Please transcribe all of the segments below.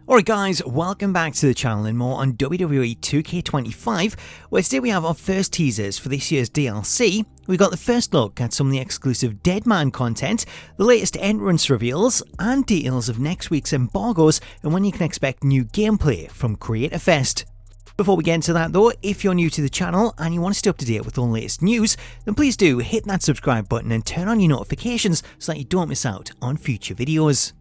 Alright guys, welcome back to the channel and more on WWE 2K25, where today we have our first teasers for this year's DLC. We got the first look at some of the exclusive Deadman content, the latest entrance reveals, and details of next week's embargoes and when you can expect new gameplay from Creator Fest. Before we get into that though, if you're new to the channel and you want to stay up to date with all the latest news, then please do hit that subscribe button and turn on your notifications so that you don't miss out on future videos.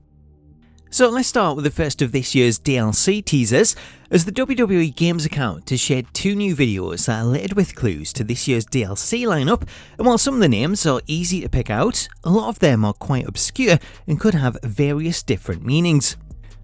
So let's start with the first of this year's DLC teasers, as the WWE Games account has shared two new videos that are littered with clues to this year's DLC lineup, and while some of the names are easy to pick out, a lot of them are quite obscure and could have various different meanings.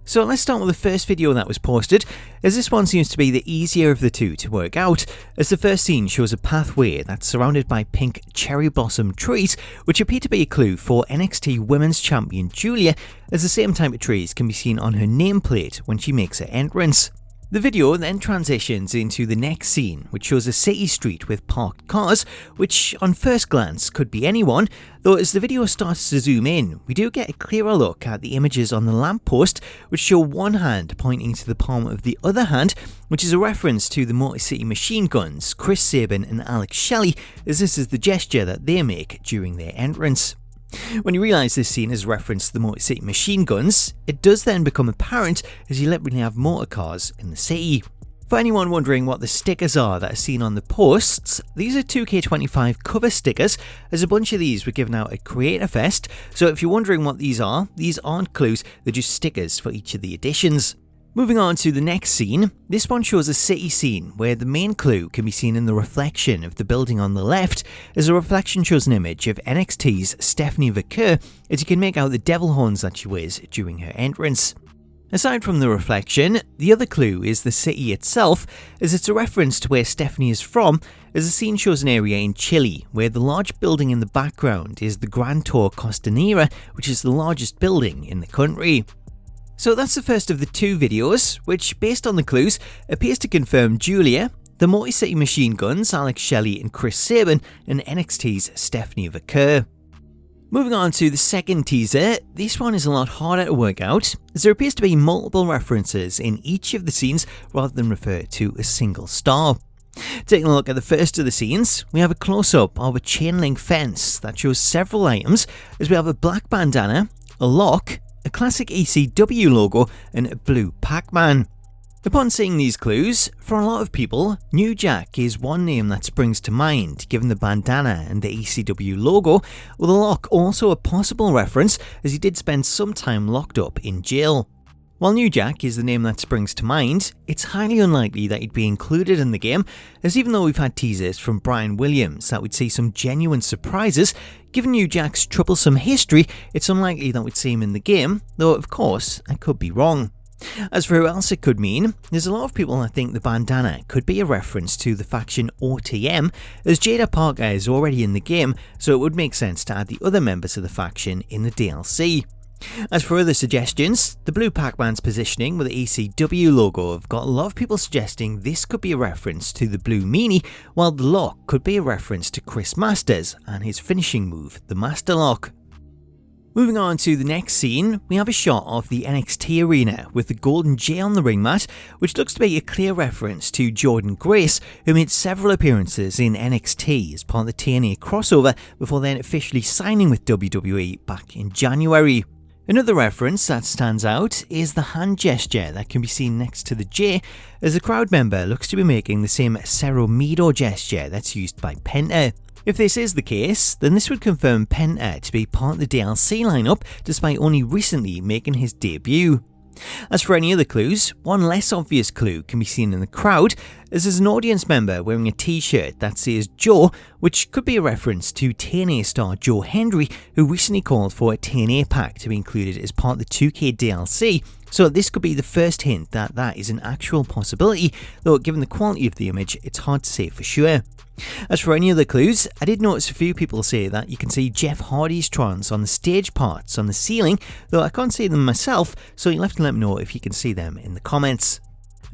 So let's start with the first video that was posted, as this one seems to be the easier of the two to work out, as the first scene shows a pathway that's surrounded by pink cherry blossom trees, which appear to be a clue for NXT Women's Champion Julia, as the same type of trees can be seen on her nameplate when she makes her entrance. The video then transitions into the next scene, which shows a city street with parked cars, which on first glance could be anyone, though as the video starts to zoom in, we do get a clearer look at the images on the lamppost, which show one hand pointing to the palm of the other hand, which is a reference to the Motor City Machine Guns, Chris Sabin and Alex Shelley, as this is the gesture that they make during their entrance. When you realise this scene is referenced to the Motor City Machine Guns, it does then become apparent as you literally have motor cars in the city. For anyone wondering what the stickers are that are seen on the posts, these are 2K25 cover stickers, as a bunch of these were given out at Creator Fest, so if you're wondering what these aren't clues, they're just stickers for each of the editions. Moving on to the next scene, this one shows a city scene where the main clue can be seen in the reflection of the building on the left, as the reflection shows an image of NXT's Stephanie Vaquer, as you can make out the devil horns that she wears during her entrance. Aside from the reflection, the other clue is the city itself, as it's a reference to where Stephanie is from, as the scene shows an area in Chile, where the large building in the background is the Gran Torre Costanera, which is the largest building in the country. So that's the first of the two videos, which, based on the clues, appears to confirm Julia, the Motor City Machine Guns, Alex Shelley and Chris Sabin, and NXT's Stephanie Vaquer. Moving on to the second teaser, this one is a lot harder to work out, as there appears to be multiple references in each of the scenes rather than refer to a single star. Taking a look at the first of the scenes, we have a close-up of a chain link fence that shows several items, as we have a black bandana, a lock, a classic ECW logo, and a blue Pac-Man. Upon seeing these clues, for a lot of people, New Jack is one name that springs to mind, given the bandana and the ECW logo, with a lock also a possible reference, as he did spend some time locked up in jail. While New Jack is the name that springs to mind, it's highly unlikely that he'd be included in the game, as even though we've had teasers from Brian Williams that would see some genuine surprises, given New Jack's troublesome history, it's unlikely that we'd see him in the game, though of course, I could be wrong. As for who else it could mean, there's a lot of people that think the bandana could be a reference to the faction OTM, as Jada Parker is already in the game, so it would make sense to add the other members of the faction in the DLC. As for other suggestions, the blue Pac-Man's positioning with the ECW logo have got a lot of people suggesting this could be a reference to the blue meanie, while the lock could be a reference to Chris Masters and his finishing move, the Master Lock. Moving on to the next scene, we have a shot of the NXT arena with the golden J on the ring mat, which looks to be a clear reference to Jordan Grace, who made several appearances in NXT as part of the TNA crossover before then officially signing with WWE back in January. Another reference that stands out is the hand gesture that can be seen next to the J, as the crowd member looks to be making the same Cerro Miedo gesture that's used by Penta. If this is the case, then this would confirm Penta to be part of the DLC lineup despite only recently making his debut. As for any other clues, one less obvious clue can be seen in the crowd, as there's an audience member wearing a t-shirt that says Joe, which could be a reference to TNA star Joe Hendry, who recently called for a TNA pack to be included as part of the 2K DLC, so this could be the first hint that that is an actual possibility, though given the quality of the image, it's hard to say for sure. As for any other clues, I did notice a few people say that you can see Jeff Hardy's trons on the stage parts on the ceiling, though I can't see them myself, so you'll have to let me know if you can see them in the comments.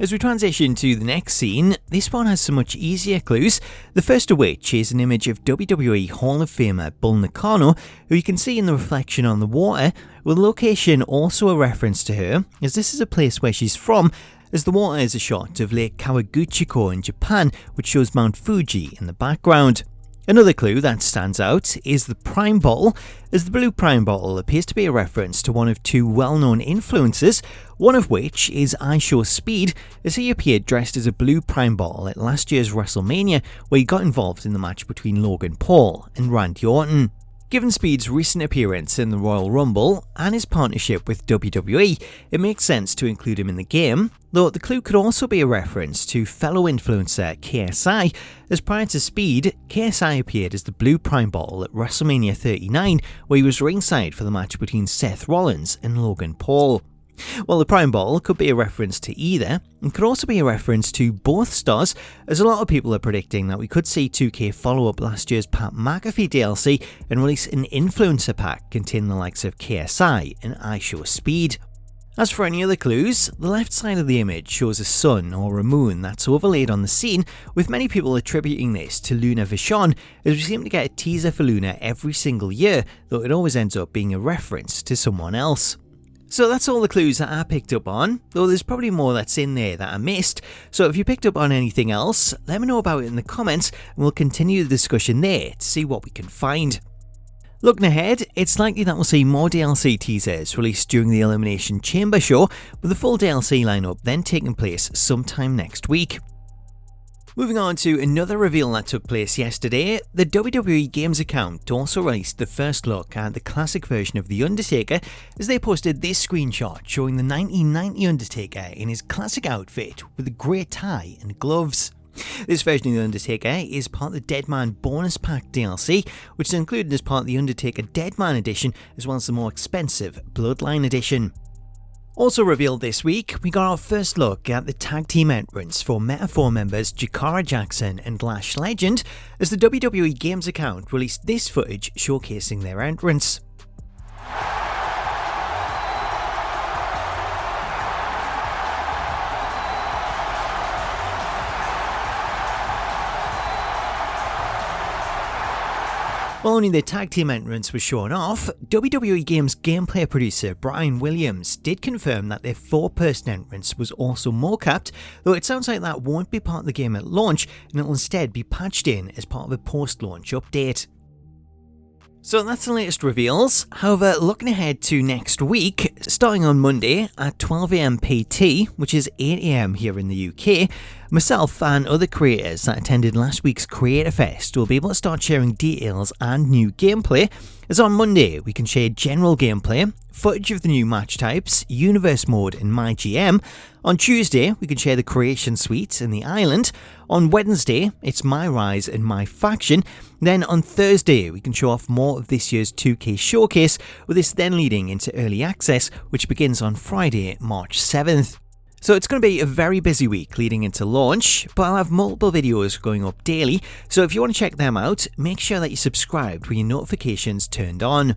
As we transition to the next scene, this one has some much easier clues, the first of which is an image of WWE Hall of Famer Bull Nakano, who you can see in the reflection on the water, with the location also a reference to her, as this is a place where she's from, as the water is a shot of Lake Kawaguchiko in Japan, which shows Mount Fuji in the background. Another clue that stands out is the Prime bottle, as the blue Prime bottle appears to be a reference to one of two well-known influencers, one of which is Speed, as he appeared dressed as a blue Prime bottle at last year's WrestleMania, where he got involved in the match between Logan Paul and Randy Orton. Given Speed's recent appearance in the Royal Rumble and his partnership with WWE, it makes sense to include him in the game, though the clue could also be a reference to fellow influencer KSI, as prior to Speed, KSI appeared as the blue Prime bottle at WrestleMania 39, where he was ringside for the match between Seth Rollins and Logan Paul. Well, the Prime bottle could be a reference to either, and could also be a reference to both stars, as a lot of people are predicting that we could see 2K follow up last year's Pat McAfee DLC and release an influencer pack containing the likes of KSI and Speed. As for any other clues, the left side of the image shows a sun or a moon that's overlaid on the scene, with many people attributing this to Luna Vachon, as we seem to get a teaser for Luna every single year, though it always ends up being a reference to someone else. So that's all the clues that I picked up on, though there's probably more that's in there that I missed, so if you picked up on anything else, let me know about it in the comments and we'll continue the discussion there to see what we can find. Looking ahead, it's likely that we'll see more DLC teasers released during the Elimination Chamber show, with the full DLC lineup then taking place sometime next week. Moving on to another reveal that took place yesterday, the WWE Games account also released the first look at the classic version of The Undertaker, as they posted this screenshot showing the 1990 Undertaker in his classic outfit with a grey tie and gloves. This version of The Undertaker is part of the Deadman Bonus Pack DLC, which is included as part of the Undertaker Deadman Edition, as well as the more expensive Bloodline Edition. Also revealed this week, we got our first look at the tag team entrance for Metaphor members Jakara Jackson and Lash Legend, as the WWE Games account released this footage showcasing their entrance. While only the tag team entrance was shown off, WWE Games gameplay producer Brian Williams did confirm that their 4-person entrance was also mocapped, though it sounds like that won't be part of the game at launch and it will instead be patched in as part of a post-launch update. So that's the latest reveals. However, looking ahead to next week, starting on Monday at 12 AM PT, which is 8 AM here in the UK, myself and other creators that attended last week's Creator Fest will be able to start sharing details and new gameplay, as on Monday we can share general gameplay, footage of the new match types, Universe Mode and MyGM. On Tuesday we can share the Creation Suite and the Island. On Wednesday it's My Rise and My Faction. Then on Thursday we can show off more of this year's 2K Showcase, with this then leading into Early Access, which begins on Friday, March 7th. So it's going to be a very busy week leading into launch, but I'll have multiple videos going up daily, so if you want to check them out, make sure that you're subscribed with your notifications turned on.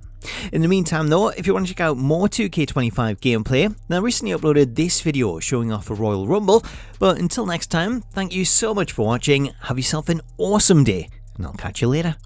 In the meantime though, if you want to check out more 2K25 gameplay, then I recently uploaded this video showing off a Royal Rumble, but until next time, thank you so much for watching, have yourself an awesome day, and I'll catch you later.